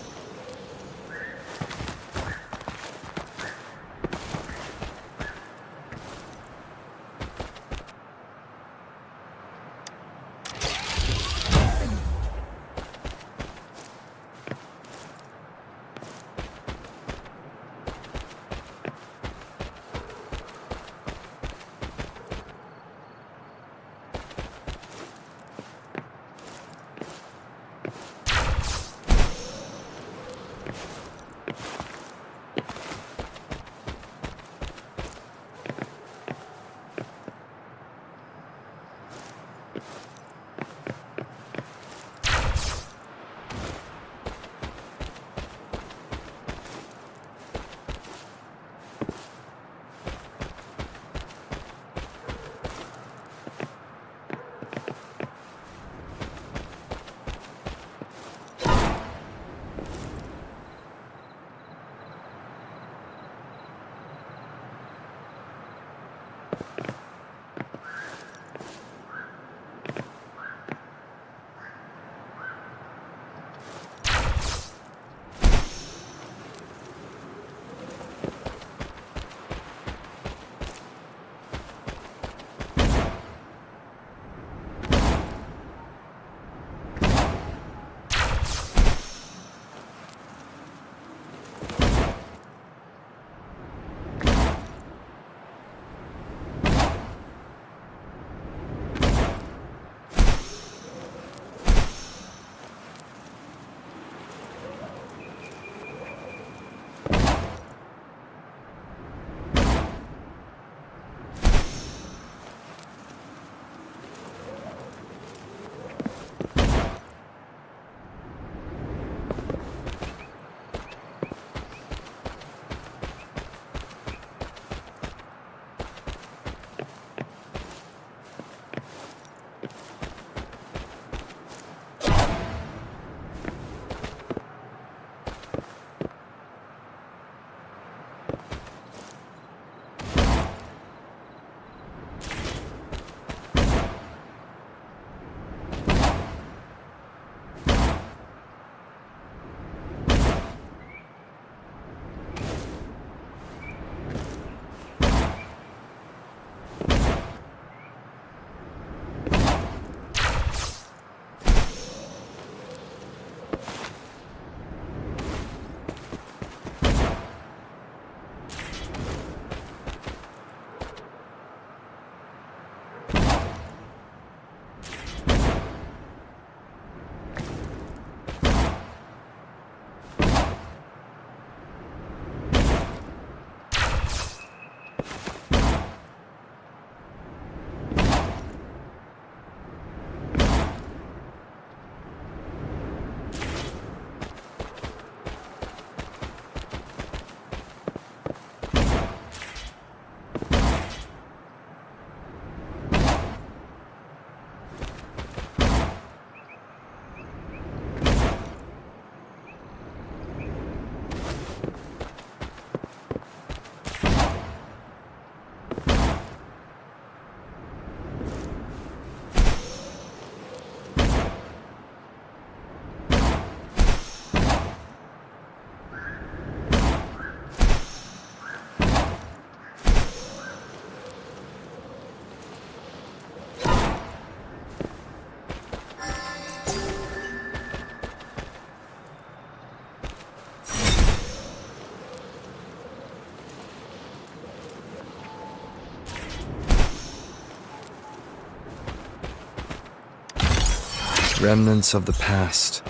Remnants of the past.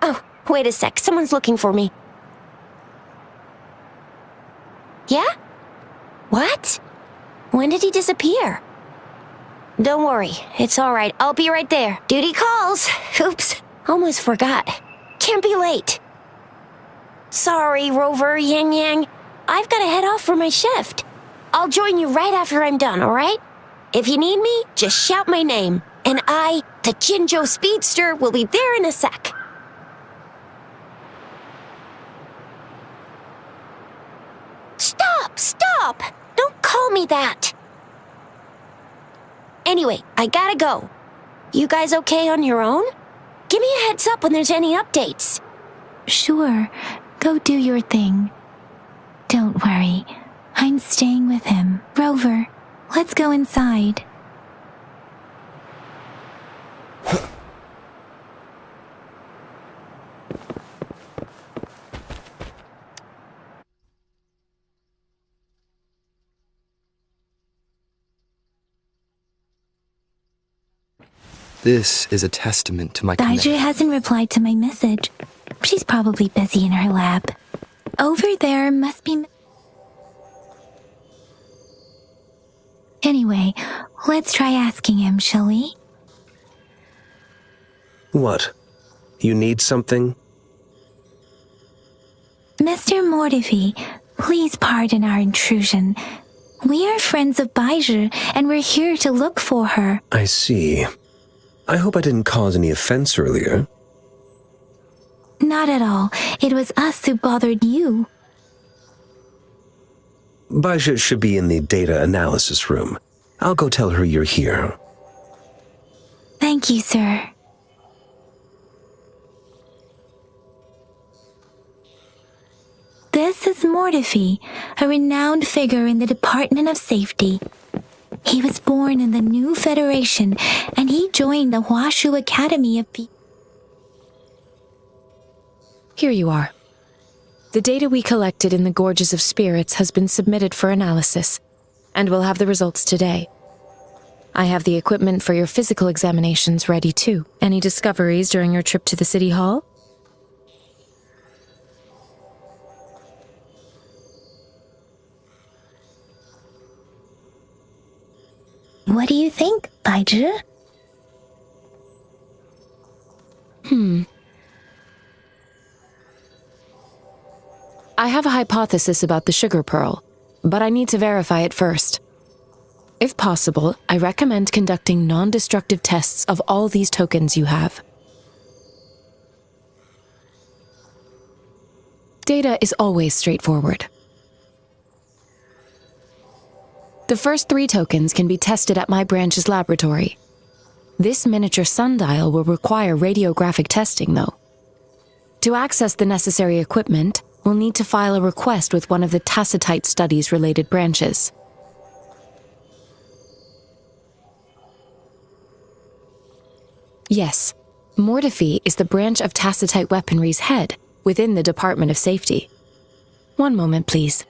Oh, wait a sec. Someone's looking for me. Yeah? What? When did he disappear? Don't worry. It's all right. I'll be right there. Duty calls. Oops. Almost forgot. Can't be late. Sorry, Rover, Yang Yang. I've got to head off for my shift. I'll join you right after I'm done, all right? If you need me, just shout my name. And I, the Jinzhou Speedster, will be there in a sec. Stop! Don't call me that. Anyway, I gotta go. You guys okay on your own? Give me a heads up when there's any updates. Sure, go do your thing. Don't worry, I'm staying with him. Rover, let's go inside. This is a testament to my Daiju hasn't replied to my message. She's probably busy in her lab. Over there must be... Anyway, let's try asking him, shall we? What? You need something? Mr. Mortifi, please pardon our intrusion. We are friends of Baizhi, and we're here to look for her. I see. I hope I didn't cause any offense earlier. Not at all. It was us who bothered you. Baizhi should be in the data analysis room. I'll go tell her you're here. Thank you, sir. This is Mortifi, a renowned figure in the Department of Safety. He was born in the new Federation, and he joined the Huashu Academy of... Here you are. The data we collected in the Gorges of Spirits has been submitted for analysis, and we'll have the results today. I have the equipment for your physical examinations ready too. Any discoveries during your trip to the City Hall? What do you think, Baizhi? I have a hypothesis about the sugar pearl, but I need to verify it first. If possible, I recommend conducting non-destructive tests of all these tokens you have. Data is always straightforward. The first 3 tokens can be tested at my branch's laboratory. This miniature sundial will require radiographic testing, though. To access the necessary equipment, we'll need to file a request with one of the Tacitite Studies-related branches. Yes, Mortifi is the branch of Tacitite Weaponry's head within the Department of Safety. One moment, please.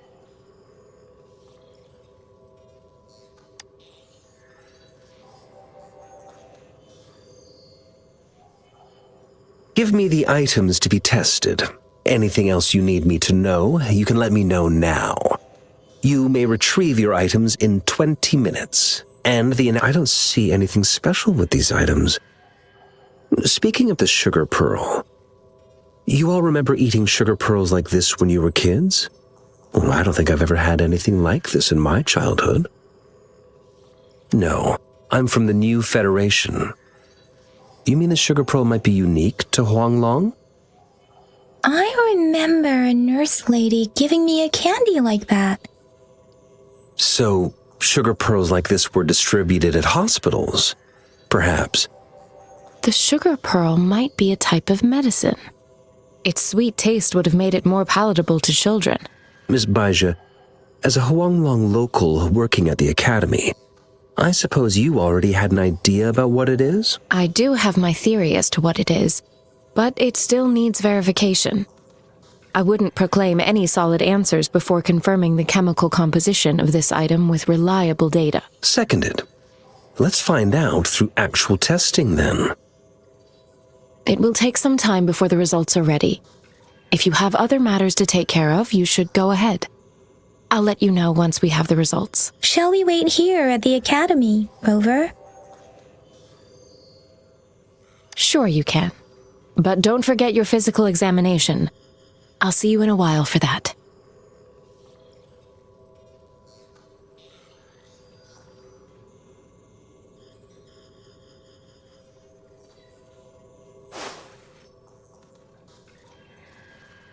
Give me the items to be tested. Anything else you need me to know, you can let me know now. You may retrieve your items in 20 minutes. And I don't see anything special with these items. Speaking of the sugar pearl, you all remember eating sugar pearls like this when you were kids? Well, I don't think I've ever had anything like this in my childhood. No, I'm from the new Federation. You mean the sugar pearl might be unique to Huanglong? I remember a nurse lady giving me a candy like that. So, sugar pearls like this were distributed at hospitals, perhaps. The sugar pearl might be a type of medicine. Its sweet taste would have made it more palatable to children. Miss Baizhi, as a Huanglong local working at the academy, I suppose you already had an idea about what it is? I do have my theory as to what it is, but it still needs verification. I wouldn't proclaim any solid answers before confirming the chemical composition of this item with reliable data. Seconded. Let's find out through actual testing then. It will take some time before the results are ready. If you have other matters to take care of, you should go ahead. I'll let you know once we have the results. Shall we wait here at the academy, Rover? Sure you can. But don't forget your physical examination. I'll see you in a while for that.